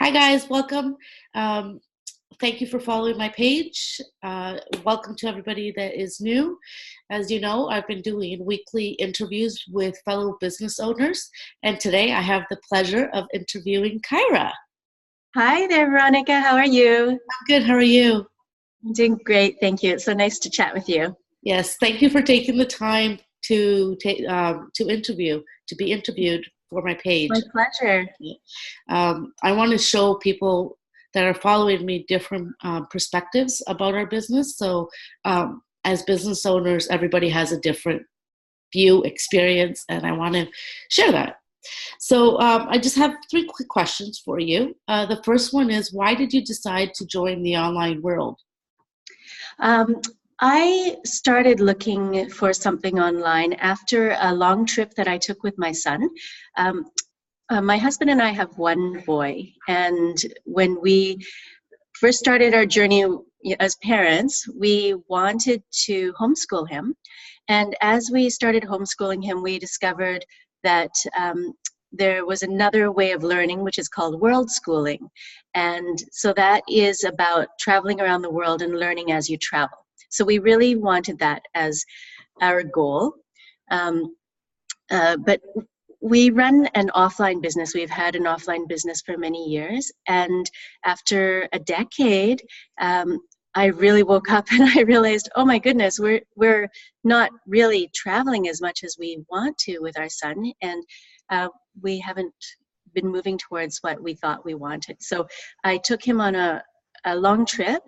Hi guys, welcome. Um, Thank you for following my page. Welcome to everybody that is new. As you know, I've been doing weekly interviews with fellow business owners, and today I have the pleasure of interviewing Khaira. Hi there, Veronica. How are you? I'm good. How are you? I'm doing great, thank you. It's so nice to chat with you. Yes, thank you for taking the time to be interviewed for my page. My pleasure. I want to show people that are following me different perspectives about our business. So as business owners, everybody has a different view, experience, and I want to share that. So I just have three quick questions for you. The first one is, why did you decide to join the online world? I started looking for something online after a long trip that I took with my son. My husband and I have one boy, and when we first started our journey as parents, we wanted to homeschool him. And as we started homeschooling him, we discovered that there was another way of learning, which is called world schooling. And so that is about traveling around the world and learning as you travel. So we really wanted that as our goal. But we run an offline business. We've had an offline business for many years. And after a decade, I really woke up and I realized, oh my goodness, we're not really traveling as much as we want to with our son. And we haven't been moving towards what we thought we wanted. So I took him on a long trip.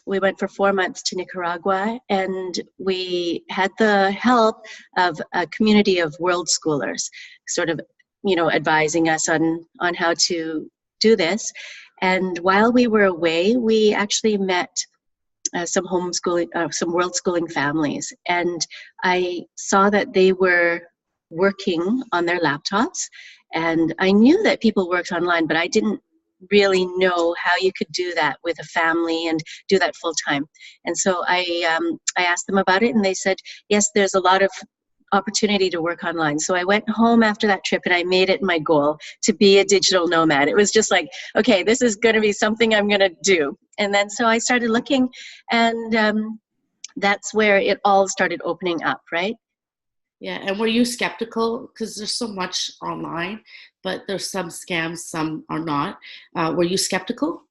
We went for 4 months to Nicaragua, and we had the help of a community of world schoolers, sort of, advising us on how to do this. And while we were away, we actually met some world schooling families, and I saw that they were working on their laptops, and I knew that people worked online, but I didn't really know how you could do that with a family and do that full time. And so I asked them about it, and they said, yes, there's a lot of opportunity to work online. So I went home after that trip and I made it my goal to be a digital nomad. It was just like, okay, this is going to be something I'm going to do. And then so I started looking, and that's where it all started opening up, right? Yeah, and were you skeptical? Because there's so much online, but there's some scams, some are not. Were you skeptical?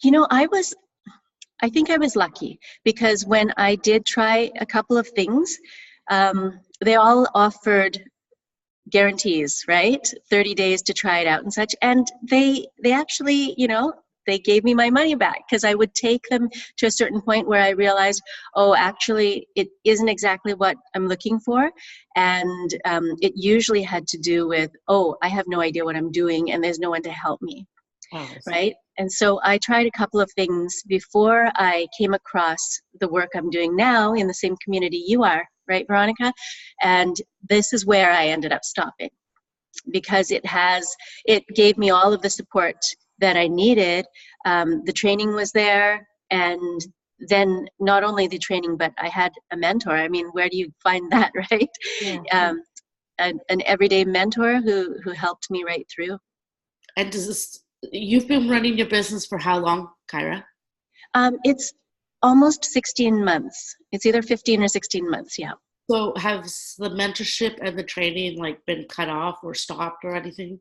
I think I was lucky, because when I did try a couple of things, they all offered guarantees, right? 30 days to try it out and such. And they actually, they gave me my money back, because I would take them to a certain point where I realized, oh, actually, it isn't exactly what I'm looking for. And it usually had to do with, oh, I have no idea what I'm doing and there's no one to help me. Oh, right? And so I tried a couple of things before I came across the work I'm doing now in the same community you are, right, Veronica? And this is where I ended up stopping, because it gave me all of the support that I needed. The training was there, and then not only the training, but I had a mentor. I mean, where do you find that, right? Yeah. An everyday mentor who helped me right through. And you've been running your business for how long, Khaira? It's almost 16 months. It's either 15 or 16 months, yeah. So has the mentorship and the training been cut off or stopped or anything?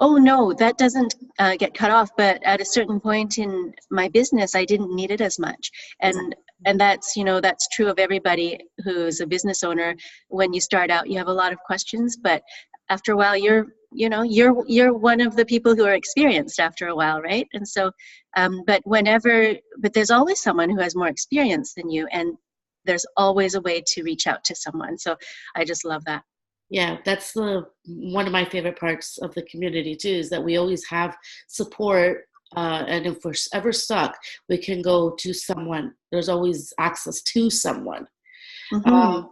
Oh no, that doesn't get cut off. But at a certain point in my business, I didn't need it as much, and that's that's true of everybody who's a business owner. When you start out, you have a lot of questions, but after a while, you're one of the people who are experienced after a while, right? And so, but there's always someone who has more experience than you, and there's always a way to reach out to someone. So I just love that. Yeah, that's one of my favorite parts of the community too, is that we always have support, and if we're ever stuck, we can go to someone. There's always access to someone. Mm-hmm.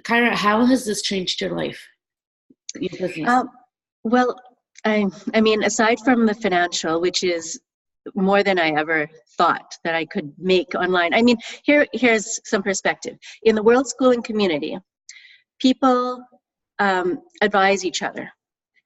Khaira, how has this changed your life, your business? Well, I mean, aside from the financial, which is more than I ever thought that I could make online. I mean, here's some perspective. In the world schooling community, people advise each other.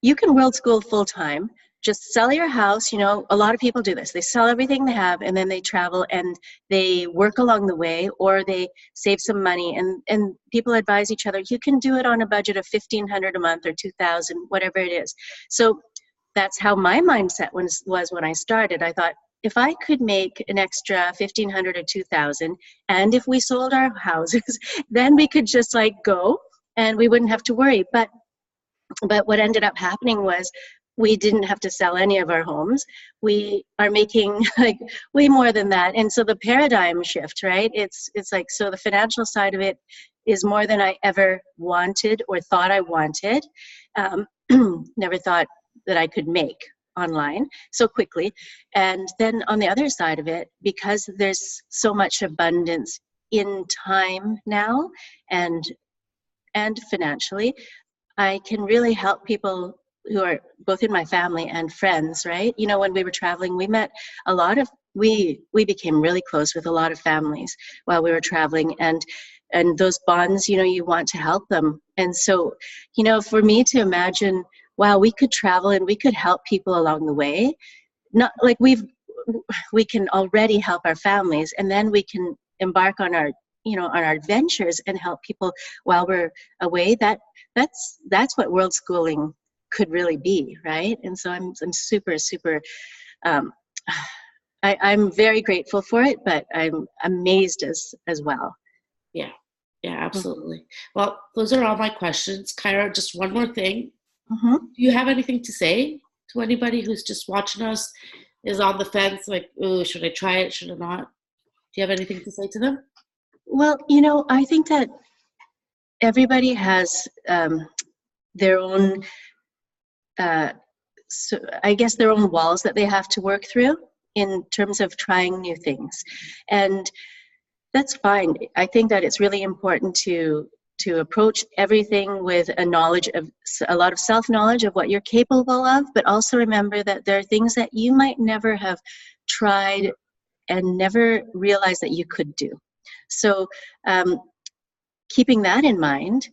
You can world school full time, just sell your house. A lot of people do this. They sell everything they have and then they travel and they work along the way, or they save some money, and people advise each other, you can do it on a budget of $1,500 a month or $2,000, whatever it is. So that's how my mindset was when I started. I thought, if I could make an extra $1,500 or $2,000, and if we sold our houses, then we could just like go and we wouldn't have to worry. But what ended up happening was we didn't have to sell any of our homes. We are making like way more than that. And so the paradigm shift, right? It's like, so the financial side of it is more than I ever wanted or thought I wanted. Never thought that I could make online so quickly. And then on the other side of it, because there's so much abundance in time now and financially, I can really help people who are both in my family and friends, right? When we were traveling, we met a lot of, we became really close with a lot of families while we were traveling, and those bonds, you want to help them. And so, for me to imagine, wow, we could travel and we could help people along the way. Not like we can already help our families, and then we can embark on our adventures and help people while we're away. That's what world schooling could really be, right? And so I'm super, super, I'm very grateful for it, but I'm amazed as well. Yeah, absolutely. Well, those are all my questions. Khaira, just one more thing. Mm-hmm. Do you have anything to say to anybody who's just watching us, is on the fence, like, oh, should I try it, should I not? Do you have anything to say to them? Well, I think that everybody has their own, so I guess their own walls that they have to work through in terms of trying new things. And that's fine. I think that it's really important to approach everything with a lot of self-knowledge of what you're capable of, but also remember that there are things that you might never have tried and never realized that you could do. So keeping that in mind,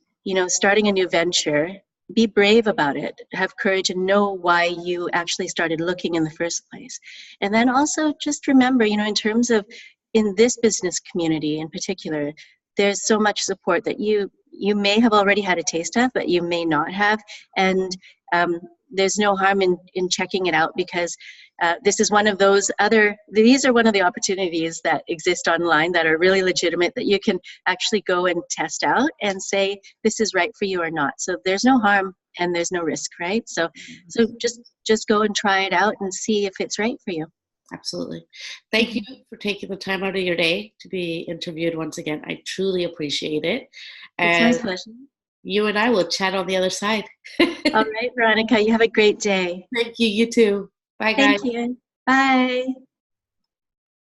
starting a new venture, be brave about it, have courage, and know why you actually started looking in the first place. And then also just remember, in terms of in this business community in particular, there's so much support that you may have already had a taste of, but you may not have. And there's no harm in checking it out, because these are one of the opportunities that exist online that are really legitimate, that you can actually go and test out and say, this is right for you or not. So there's no harm and there's no risk, right? So just go and try it out and see if it's right for you. Absolutely. Thank you for taking the time out of your day to be interviewed once again. I truly appreciate it. And it's my pleasure. You and I will chat on the other side. All right, Veronica, you have a great day. Thank you. You too. Bye, guys. Thank you. Bye.